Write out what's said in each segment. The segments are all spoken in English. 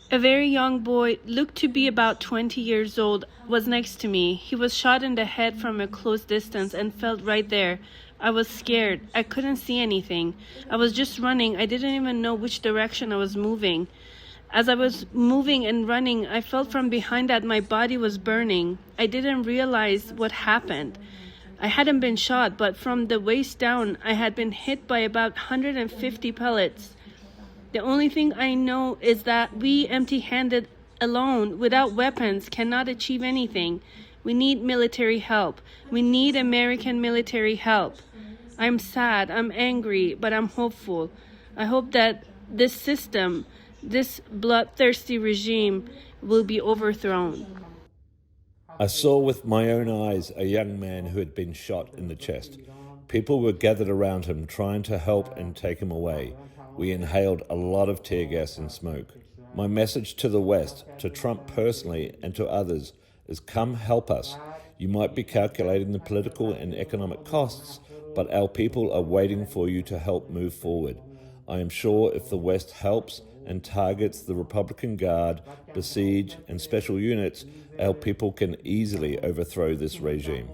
A very young boy, looked to be about 20 years old, was next to me. He was shot in the head from a close distance and fell right there. I was scared. I couldn't see anything. I was just running. I didn't even know which direction I was moving. As I was moving and running, I felt from behind that my body was burning. I didn't realize what happened. I hadn't been shot, but from the waist down, I had been hit by about 150 pellets. The only thing I know is that we, empty-handed alone, without weapons, cannot achieve anything. We need military help. We need American military help. I'm sad, I'm angry, but I'm hopeful. I hope that this system, this bloodthirsty regime, will be overthrown. I saw with my own eyes a young man who had been shot in the chest. People were gathered around him trying to help and take him away. We inhaled a lot of tear gas and smoke. My message to the West, to Trump personally and to others, is come help us. You might be calculating the political and economic costs, but our people are waiting for you to help move forward. I am sure if the West helps and targets the Republican Guard, Besiege, and special units, our people can easily overthrow this regime.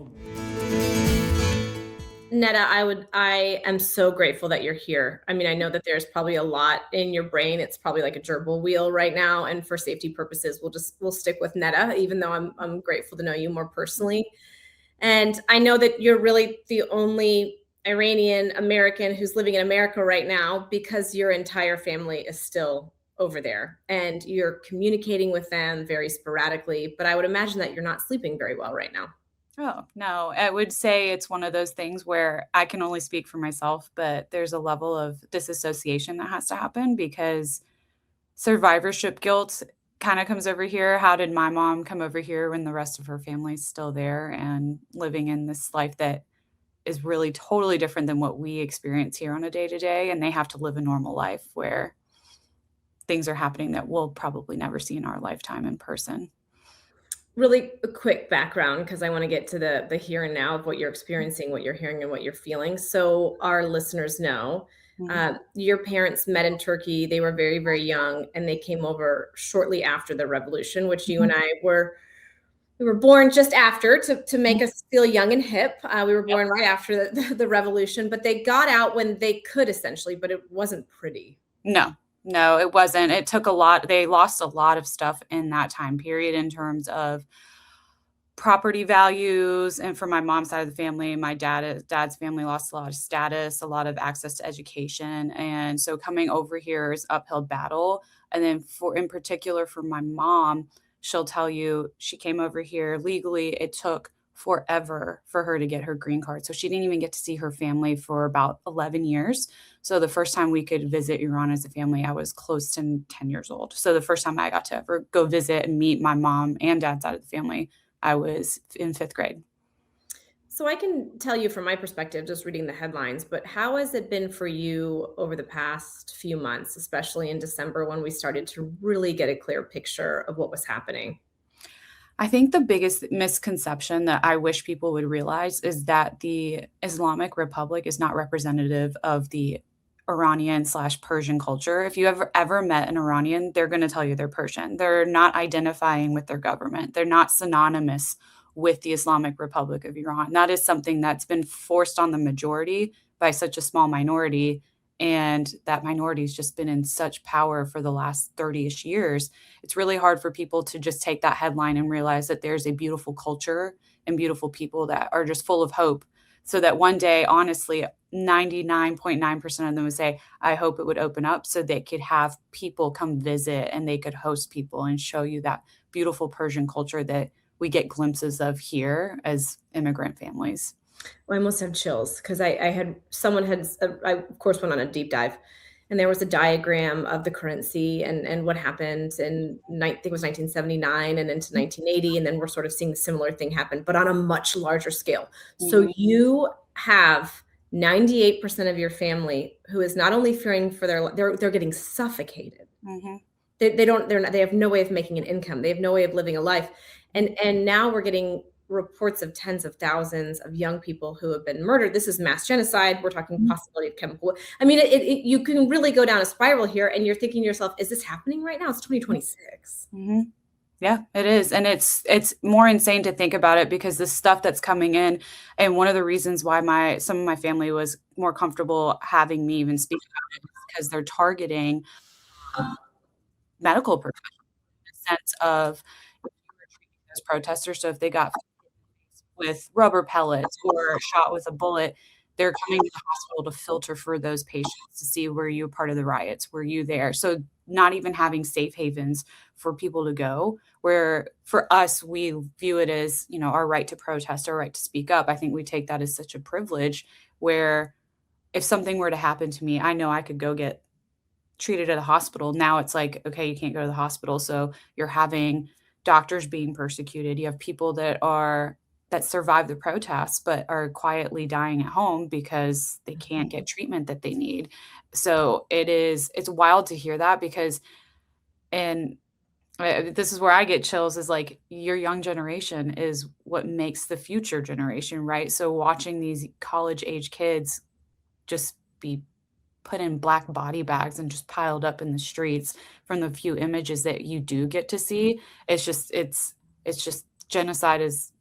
Neda, I am so grateful that you're here. I mean, I know that there's probably a lot in your brain. It's probably like a gerbil wheel right now. And for safety purposes, we'll stick with Neda, even though I'm grateful to know you more personally. And I know that you're really the only Iranian American who's living in America right now because your entire family is still over there and you're communicating with them very sporadically. But I would imagine that you're not sleeping very well right now. Oh, no, I would say it's one of those things where I can only speak for myself, but there's a level of disassociation that has to happen because survivorship guilt kind of comes over here. How did my mom come over here when the rest of her family's still there and living in this life that is really totally different than what we experience here on a day-to-day, and they have to live a normal life where things are happening that we'll probably never see in our lifetime in person. Really a quick background because I want to get to the here and now of what you're experiencing, what you're hearing, and what you're feeling. So our listeners know your parents met in Turkey. They were very, very young, and they came over shortly after the revolution, which you and I we were born just after to make us feel young and hip. We were born right after the revolution, but they got out when they could essentially, but it wasn't pretty. No, it wasn't. It took a lot. They lost a lot of stuff in that time period in terms of property values. And for my mom's side of the family, my dad's family lost a lot of status, a lot of access to education. And so coming over here is uphill battle. And then in particular for my mom, she'll tell you she came over here legally. It took forever for her to get her green card. So she didn't even get to see her family for about 11 years. So the first time we could visit Iran as a family, I was close to 10 years old. So the first time I got to ever go visit and meet my mom and dad's side of the family, I was in 5th grade. So I can tell you from my perspective, just reading the headlines, but how has it been for you over the past few months, especially in December when we started to really get a clear picture of what was happening? I think the biggest misconception that I wish people would realize is that the Islamic Republic is not representative of the Iranian/Persian culture. If you ever met an Iranian, they're going to tell you they're Persian. They're not identifying with their government. They're not synonymous with the Islamic Republic of Iran. That is something that's been forced on the majority by such a small minority. And that minority has just been in such power for the last 30-ish years. It's really hard for people to just take that headline and realize that there's a beautiful culture and beautiful people that are just full of hope. So that one day, honestly, 99.9% of them would say, I hope it would open up so they could have people come visit and they could host people and show you that beautiful Persian culture that we get glimpses of here as immigrant families. Well, I almost have chills because I of course went on a deep dive, and there was a diagram of the currency and what happened in I think it was 1979 and into 1980, and then we're sort of seeing the similar thing happen, but on a much larger scale. So you have 98% of your family who is not only fearing for they're getting suffocated. They have no way of making an income. They have no way of living a life, and now we're reports of tens of thousands of young people who have been murdered. This is mass genocide. We're talking possibility of chemical. I mean, you can really go down a spiral here, and you're thinking to yourself, is this happening right now? It's 2026. Mm-hmm. Yeah, it is. And it's more insane to think about it because the stuff that's coming in, and one of the reasons why some of my family was more comfortable having me even speak about it is because they're targeting medical professionals in the sense of those protesters. So if they got with rubber pellets or shot with a bullet, they're coming to the hospital to filter for those patients to see, were you a part of the riots? Were you there? So not even having safe havens for people to go, where for us, we view it as, our right to protest, our right to speak up. I think we take that as such a privilege where if something were to happen to me, I know I could go get treated at a hospital. Now it's like, okay, you can't go to the hospital. So you're having doctors being persecuted. You have people that survive the protests, but are quietly dying at home because they can't get treatment that they need. So it's wild to hear that because, and this is where I get chills, is like your young generation is what makes the future generation, right? So watching these college age kids just be put in black body bags and just piled up in the streets from the few images that you do get to see, it's just genocide is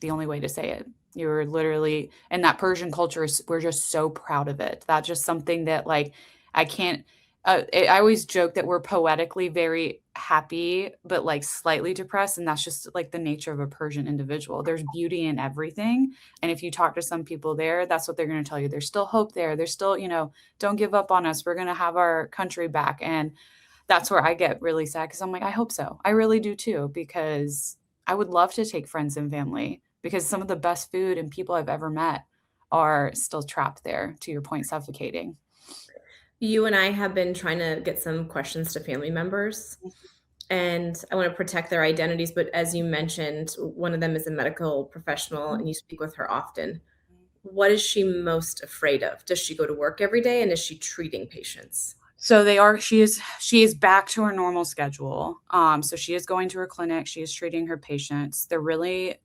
the only way to say it. You're literally, and that Persian culture we're just so proud of it. That's just something that like, I can't, I always joke that we're poetically very happy, but like slightly depressed. And that's just like the nature of a Persian individual. There's beauty in everything. And if you talk to some people there, that's what they're going to tell you. There's still hope there. There's still, don't give up on us. We're going to have our country back. And that's where I get really sad because I'm like, I hope so. I really do too, because I would love to take friends and family because some of the best food and people I've ever met are still trapped there, to your point, suffocating. You and I have been trying to get some questions to family members, and I want to protect their identities. But as you mentioned, one of them is a medical professional and you speak with her often. What is she most afraid of? Does she go to work every day, and is she treating patients? So she is back to her normal schedule. So she is going to her clinic. She is treating her patients. They're really,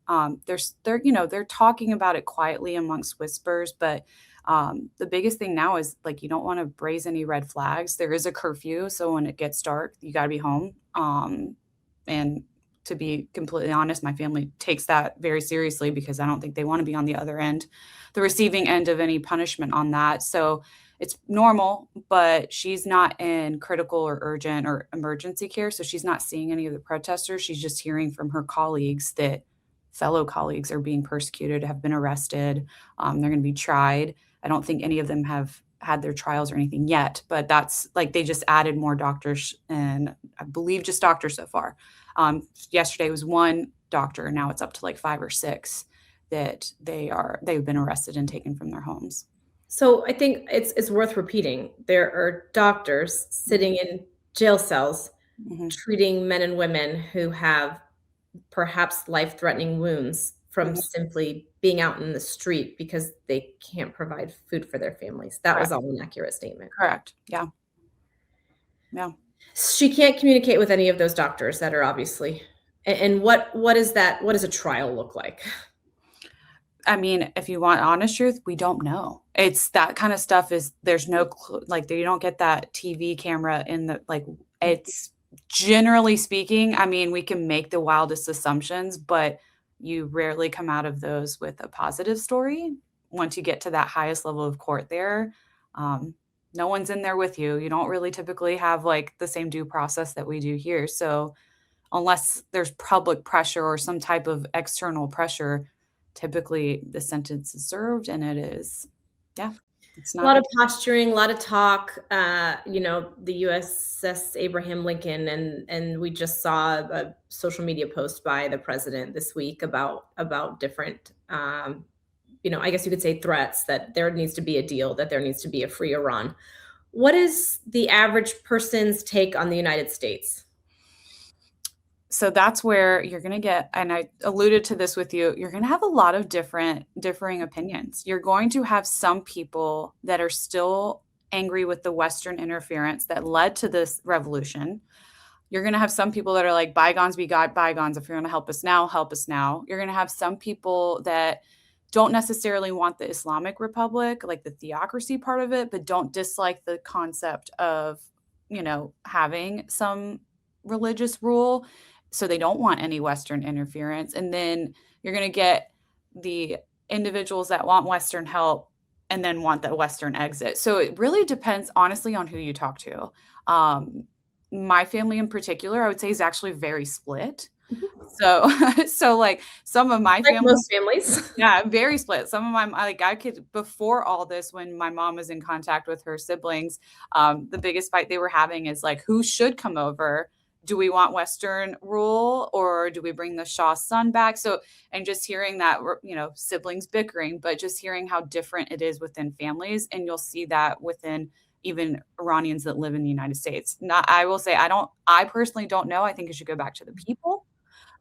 they're talking about it quietly amongst whispers, but the biggest thing now is like, you don't want to raise any red flags. There is a curfew. So when it gets dark, you got to be home. And to be completely honest, my family takes that very seriously because I don't think they want to be on the other end, the receiving end of any punishment on that. So it's normal, but she's not in critical or urgent or emergency care. So she's not seeing any of the protesters. She's just hearing from her colleagues that fellow colleagues are being persecuted, have been arrested. They're going to be tried. I don't think any of them have had their trials or anything yet, but that's like, they just added more doctors, and I believe just doctors so far. Yesterday was one doctor. Now it's up to like 5 or 6 that they've been arrested and taken from their homes. So I think it's worth repeating. There are doctors sitting in jail cells treating men and women who have perhaps life-threatening wounds from simply being out in the street because they can't provide food for their families. That was all an accurate statement. Correct. Yeah. Yeah. She can't communicate with any of those doctors that are obviously. And what is that? What does a trial look like? I mean, if you want honest truth, we don't know. It's that kind of stuff there's no like, you don't get that TV camera in the, like, it's generally speaking, I mean, we can make the wildest assumptions, but you rarely come out of those with a positive story. Once you get to that highest level of court there, no one's in there with you. You don't really typically have like the same due process that we do here. So unless there's public pressure or some type of external pressure, typically the sentence is served, and it is, it's not a lot of posturing, a lot of talk. The USS Abraham Lincoln, and we just saw a social media post by the president this week about different, I guess you could say threats that there needs to be a deal, that there needs to be a free Iran. What is the average person's take on the United States? So that's where you're going to get, and I alluded to this with you, you're going to have a lot of differing opinions. You're going to have some people that are still angry with the Western interference that led to this revolution. You're going to have some people that are like, bygones be bygones. If you're going to help us now, help us now. You're going to have some people that don't necessarily want the Islamic Republic, like the theocracy part of it, but don't dislike the concept of, having some religious rule. So they don't want any Western interference. And then you're going to get the individuals that want Western help and then want the Western exit. So it really depends, honestly, on who you talk to. My family in particular, I would say, is actually very split. So like some of my Like family, most families. yeah, very split. Some of my, like, I could, before all this, when my mom was in contact with her siblings, the biggest fight they were having is like, who should come over? Do we want Western rule, or do we bring the Shah's son back? So, and just hearing that, siblings bickering, but just hearing how different it is within families. And you'll see that within even Iranians that live in the United States. I will say, I personally don't know. I think it should go back to the people.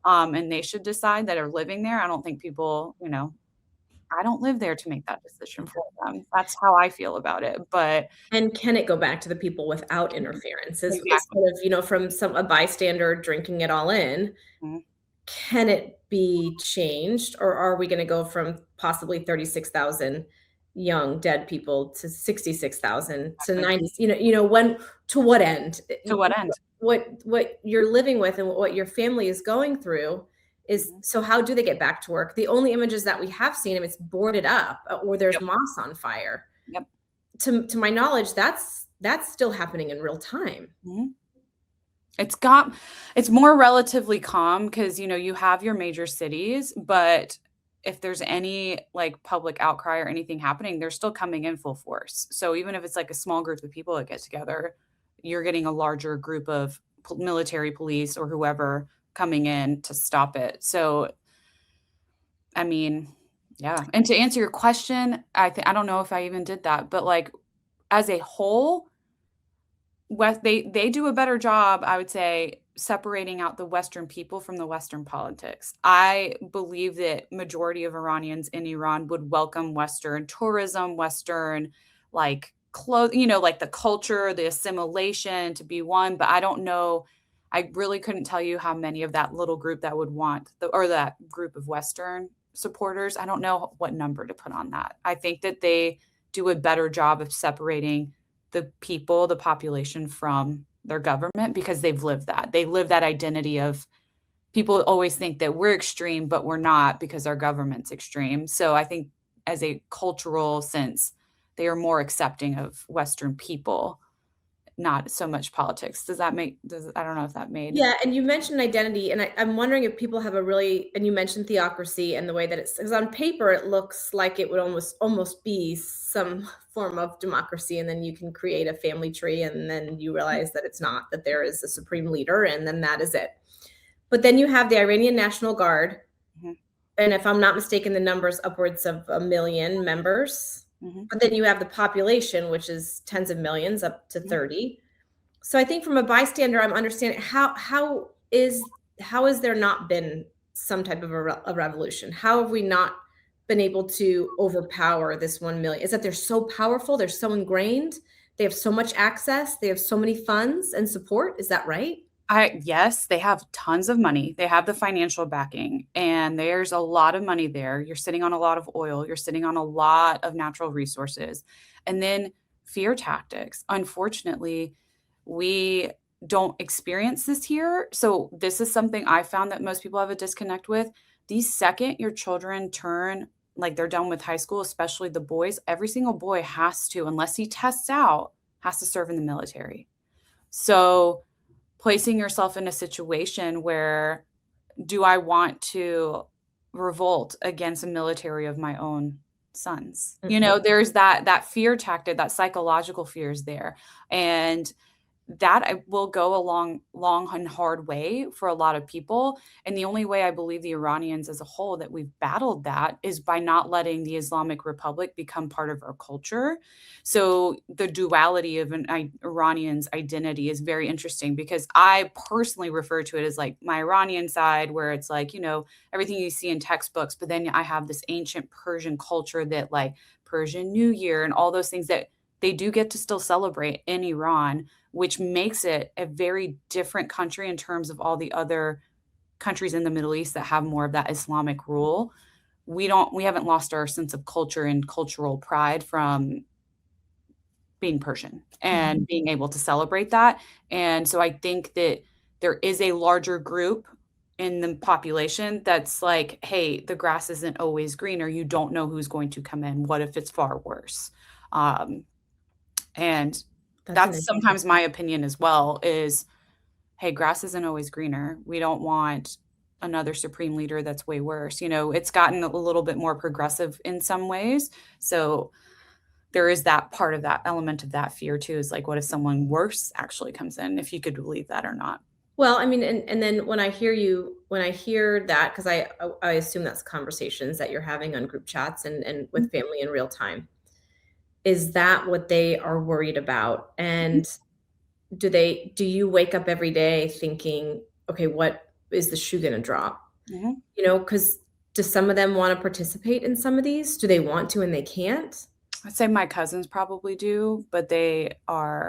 And they should decide that are living there. I don't think people, I don't live there to make that decision for them. That's how I feel about it. But And can it go back to the people without interference? Is exactly. sort of, from a bystander drinking it all in, Mhm. can it be changed, or are we going to go from possibly 36,000 young dead people to 66,000 to Exactly. 90? When, to what end? To what end? What you're living with and what your family is going through is, so how do they get back to work? The only images that we have seen, it's boarded up, or there's Yep. moss on fire. Yep. To my knowledge, that's still happening in real time. Mhm. It's more relatively calm because, you have your major cities, but if there's any like public outcry or anything happening, they're still coming in full force. So even if it's like a small group of people that get together, you're getting a larger group of military, police, or whoever coming in to stop it. So, I mean, yeah. And to answer your question, I don't know if I even did that, but like as a whole, they do a better job, I would say, separating out the Western people from the Western politics. I believe that majority of Iranians in Iran would welcome Western tourism, Western like clothes, like the culture, the assimilation to be one. But I don't know. I really couldn't tell you how many of that little group that would want that group of Western supporters. I don't know what number to put on that. I think that they do a better job of separating the people, the population from their government because they've lived that. They live that identity of people always think that we're extreme, but we're not because our government's extreme. So I think as a cultural sense, they are more accepting of Western people, not so much politics. I don't know if that made. Yeah, and you mentioned identity, and I'm wondering if people have and you mentioned theocracy and the way that because on paper it looks like it would almost be some form of democracy, and then you can create a family tree, and then you realize that it's not, that there is a supreme leader, and then that is it. But then you have the Iranian National Guard, Mhm. and if I'm not mistaken, the number's upwards of 1 million members. Mhm. But then you have the population, which is tens of millions, up to 30. So I think from a bystander, I'm understanding how is there not been some type of a revolution? How have we not been able to overpower this 1 million? Is that they're so powerful, they're so ingrained, they have so much access, they have so many funds and support. Is that right? Yes, they have tons of money. They have the financial backing, and there's a lot of money there. You're sitting on a lot of oil. You're sitting on a lot of natural resources. And then fear tactics. Unfortunately, we don't experience this here. So this is something I found that most people have a disconnect with. The second your children turn, like they're done with high school, especially the boys, every single boy has to, unless he tests out, has to serve in the military. So placing yourself in a situation where, do I want to revolt against a military of my own sons? There's that fear tactic, that psychological fear is there. And that will go a long and hard way for a lot of people. And the only way I believe the Iranians as a whole that we've battled that is by not letting the Islamic Republic become part of our culture. So the duality of an Iranian's identity is very interesting because I personally refer to it as like my Iranian side, where it's like, everything you see in textbooks, but then I have this ancient Persian culture that like Persian New Year and all those things that they do get to still celebrate in Iran, which makes it a very different country in terms of all the other countries in the Middle East that have more of that Islamic rule. We haven't lost our sense of culture and cultural pride from being Persian and being able to celebrate that. And so I think that there is a larger group in the population that's like, hey, the grass isn't always greener. You don't know who's going to come in. What if it's far worse? And that's sometimes my opinion as well is, hey, grass isn't always greener. We don't want another supreme leader that's way worse. It's gotten a little bit more progressive in some ways. So there is that part of that element of that fear too, is like, what if someone worse actually comes in, if you could believe that or not? Well, I mean, and then when I hear that, because I assume that's conversations that you're having on group chats and with family in real time. Is that what they are worried about? And do you wake up every day thinking, okay, what is the shoe going to drop? Because do some of them want to participate in some of these? Do they want to and they can't? I'd say my cousins probably do, but they're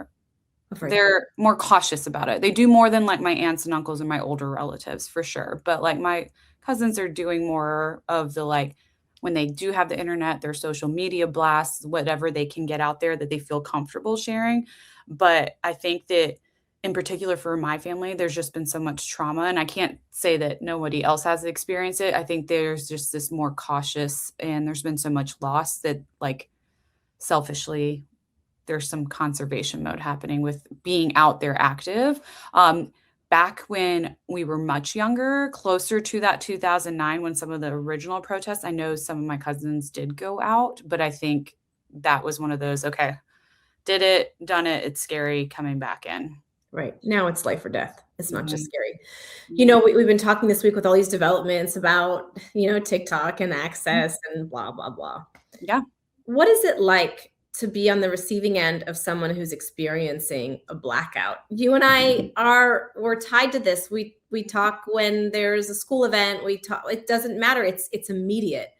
more cautious about it. They do more than like my aunts and uncles and my older relatives for sure. But like my cousins are doing more of the, like, when they do have the internet, their social media blasts, whatever they can get out there that they feel comfortable sharing. But I think that in particular for my family, there's just been so much trauma, and I can't say that nobody else has experienced it. I think there's just this more cautious, and there's been so much loss that, like, selfishly, there's some conservation mode happening with being out there active. Back when we were much younger, closer to that 2009, when some of the original protests, I know some of my cousins did go out, but I think that was one of those, okay, did it, done it, it's scary, coming back in. Right. Now it's life or death. It's not just scary. We've been talking this week with all these developments about, TikTok and access and blah, blah, blah. Yeah. What is it like to be on the receiving end of someone who's experiencing a blackout? You and I we're tied to this. We talk when there's a school event, we talk, it doesn't matter. It's immediate.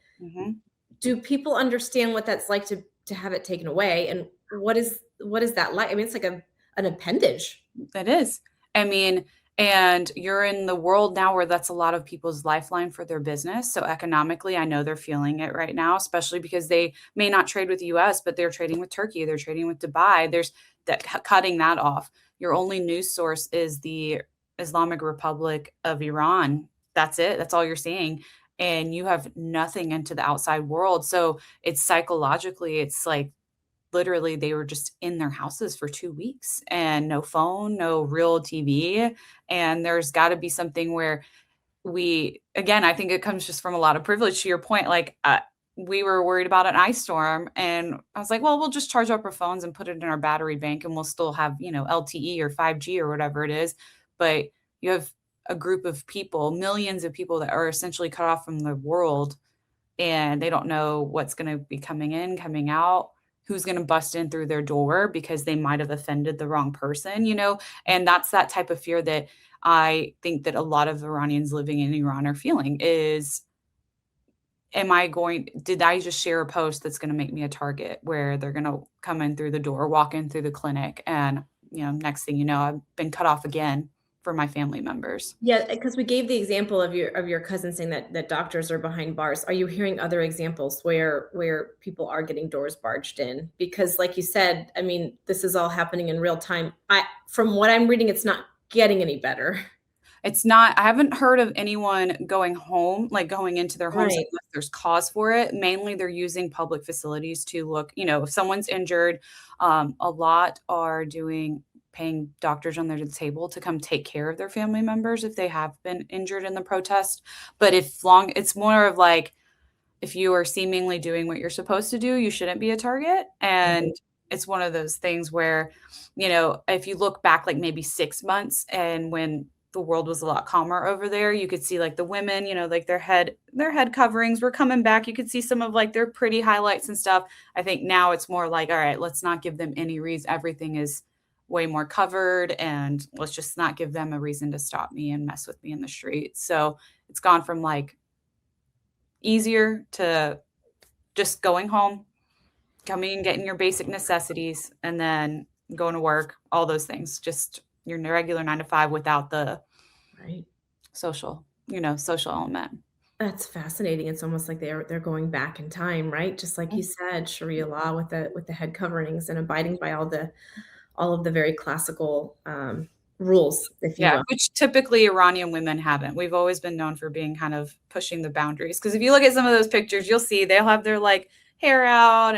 Do people understand what that's like to have it taken away? And what is that like? I mean, it's like an appendage. It is. I mean, and you're in the world now where that's a lot of people's lifeline for their business. So economically, I know they're feeling it right now, especially because they may not trade with the US, but they're trading with Turkey, they're trading with Dubai. There's that cutting that off. Your only news source is the Islamic Republic of Iran. That's it. That's all you're seeing. And you have nothing into the outside world. So it's psychologically, it's like, literally they were just in their houses for 2 weeks and no phone, no real TV. And there's got to be something where again, I think it comes just from a lot of privilege, to your point. Like, we were worried about an ice storm, and I was like, well, we'll just charge up our phones and put it in our battery bank, and we'll still have, LTE or 5G or whatever it is. But you have a group of people, millions of people, that are essentially cut off from the world, and they don't know what's going to be coming in, coming out, who's going to bust in through their door because they might have offended the wrong person, and that's that type of fear that I think that a lot of Iranians living in Iran are feeling is, did I just share a post that's going to make me a target, where they're going to come in through the door, walk in through the clinic, and, next thing you know, I've been cut off again for my family members. Yeah, because we gave the example of your cousin saying that doctors are behind bars. Are you hearing other examples where people are getting doors barged in? Because like you said, I mean, this is all happening in real time. From what I'm reading, it's not getting any better. It's not. I haven't heard of anyone going home, like going into their homes, Right. unless there's cause for it. Mainly they're using public facilities to look, if someone's injured. A lot are paying doctors on their table to come take care of their family members if they have been injured in the protest. But it's more of like, if you are seemingly doing what you're supposed to do, you shouldn't be a target. And it's one of those things where, if you look back like maybe 6 months, and when the world was a lot calmer over there, you could see like the women, like their head coverings were coming back. You could see some of like their pretty highlights and stuff. I think now it's more like, all right, let's not give them any reason. Everything is way more covered, and let's just not give them a reason to stop me and mess with me in the street. So it's gone from like easier to just going home, coming and getting your basic necessities and then going to work, all those things, just your regular 9 to 5 without the Right. social element. That's fascinating. It's almost like they're going back in time, right? Just like you said, Sharia law with the head coverings and abiding by all of the very classical rules, if you Yeah, will. which typically Iranian women haven't. We've always been known for being kind of pushing the boundaries. Because if you look at some of those pictures, you'll see they'll have their like hair out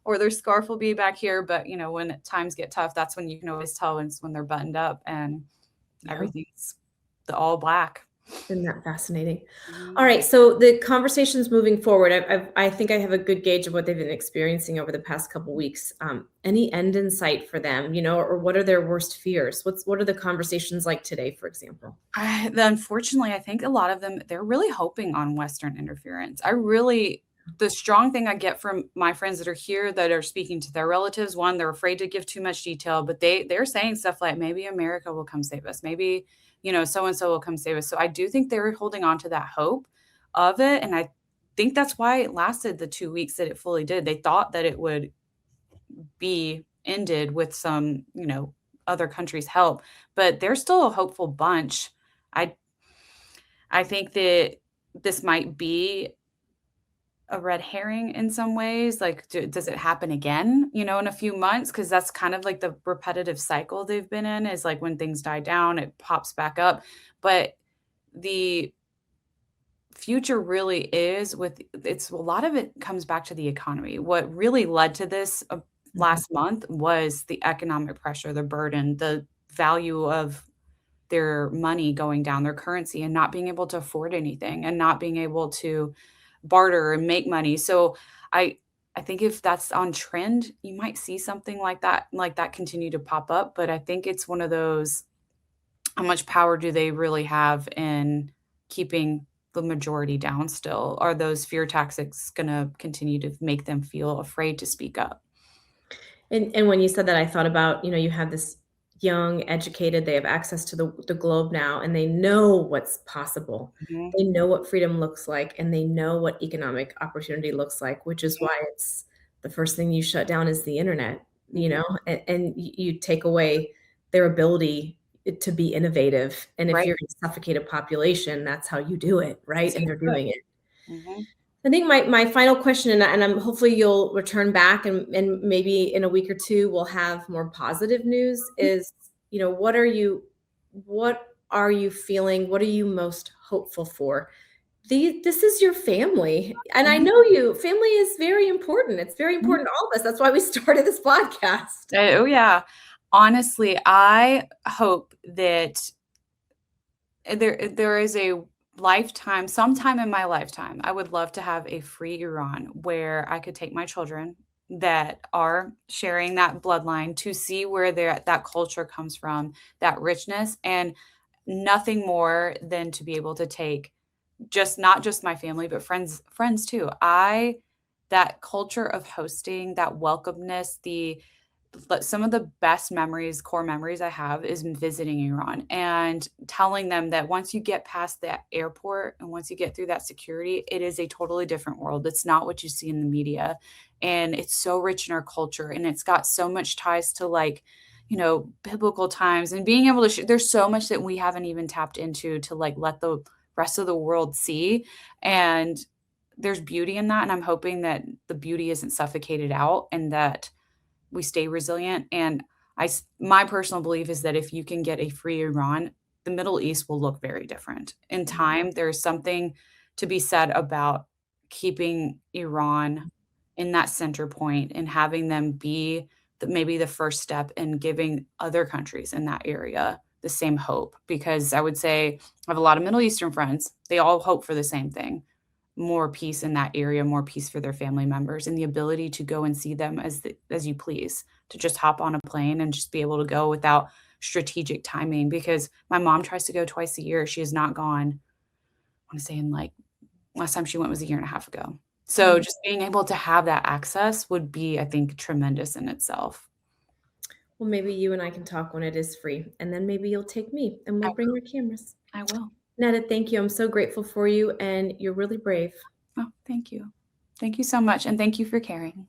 or their scarf will be back here. But when times get tough, that's when you can always tell when they're buttoned up and everything's the all black. Isn't that fascinating? Mhm. All right, so the conversations moving forward, I think I have a good gauge of what they've been experiencing over the past couple weeks. Any end in sight for them, or what are their worst fears? What are the conversations like today, for example? Unfortunately, I think a lot of them, they're really hoping on Western interference. The strong thing I get from my friends that are here that are speaking to their relatives, one, they're afraid to give too much detail, but they're saying stuff like maybe America will come save us. Maybe, so-and-so will come save us. So I do think they're holding on to that hope of it. And I think that's why it lasted the 2 weeks that it fully did. They thought that it would be ended with some, other countries' help, but they're still a hopeful bunch. I I think that this might be a red herring in some ways. Like, does it happen again, in a few months? Because that's kind of like the repetitive cycle they've been in is like when things die down, it pops back up. But the future really is a lot of it comes back to the economy. What really led to this last month was the economic pressure, the burden, the value of their money going down, their currency, and not being able to afford anything and not being able to barter and make money. So I think if that's on trend, you might see something like that continue to pop up. But I think it's one of those, how much power do they really have in keeping the majority down still? Are those fear tactics gonna continue to make them feel afraid to speak up? And when you said that, I thought about, you have this young, educated, they have access to the globe now, and they know what's possible. Mhm. They know what freedom looks like, and they know what economic opportunity looks like, which is why it's the first thing you shut down is the internet, Mhm. and you take away their ability to be innovative. And if Right. you're gonna suffocate a population, that's how you do it, right? That's And they're doing it. Mhm. I think my final question, and I'm hopefully you'll return back, and maybe in a week or two we'll have more positive news. Is what are you feeling? What are you most hopeful for? This is your family, and I Mhm. know you. Family is very important. It's very Mhm. important to all of us. That's why we started this podcast. Oh, yeah. Honestly, I hope that there is a sometime in my lifetime, I would love to have a free Iran where I could take my children that are sharing that bloodline to see where that culture comes from, that richness, and nothing more than to be able to take not just my family, but friends too. That culture of hosting, that welcomeness, but some of the best memories, core memories I have is visiting Iran and telling them that once you get past that airport and once you get through that security, it is a totally different world. It's not what you see in the media. And it's so rich in our culture and it's got so much ties to biblical times and being able to, there's so much that we haven't even tapped into to like let the rest of the world see. And there's beauty in that. And I'm hoping that the beauty isn't suffocated out and that we stay resilient. And my personal belief is that if you can get a free Iran, the Middle East will look very different. In time, there's something to be said about keeping Iran in that center point and having them be maybe the first step in giving other countries in that area the same hope. Because I would say I have a lot of Middle Eastern friends. They all hope for the same thing, more peace in that area, more peace for their family members, and the ability to go and see them as you please, to just hop on a plane and just be able to go without strategic timing. Because my mom tries to go twice a year. She has not gone, I wanna say in, like last time she went was a year and a half ago. So just being able to have that access would be, I think, tremendous in itself. Well, maybe you and I can talk when it is free, and then maybe you'll take me, and I we'll bring our cameras. I will. Netta, thank you. I'm so grateful for you, and you're really brave. Oh, thank you. Thank you so much, and thank you for caring.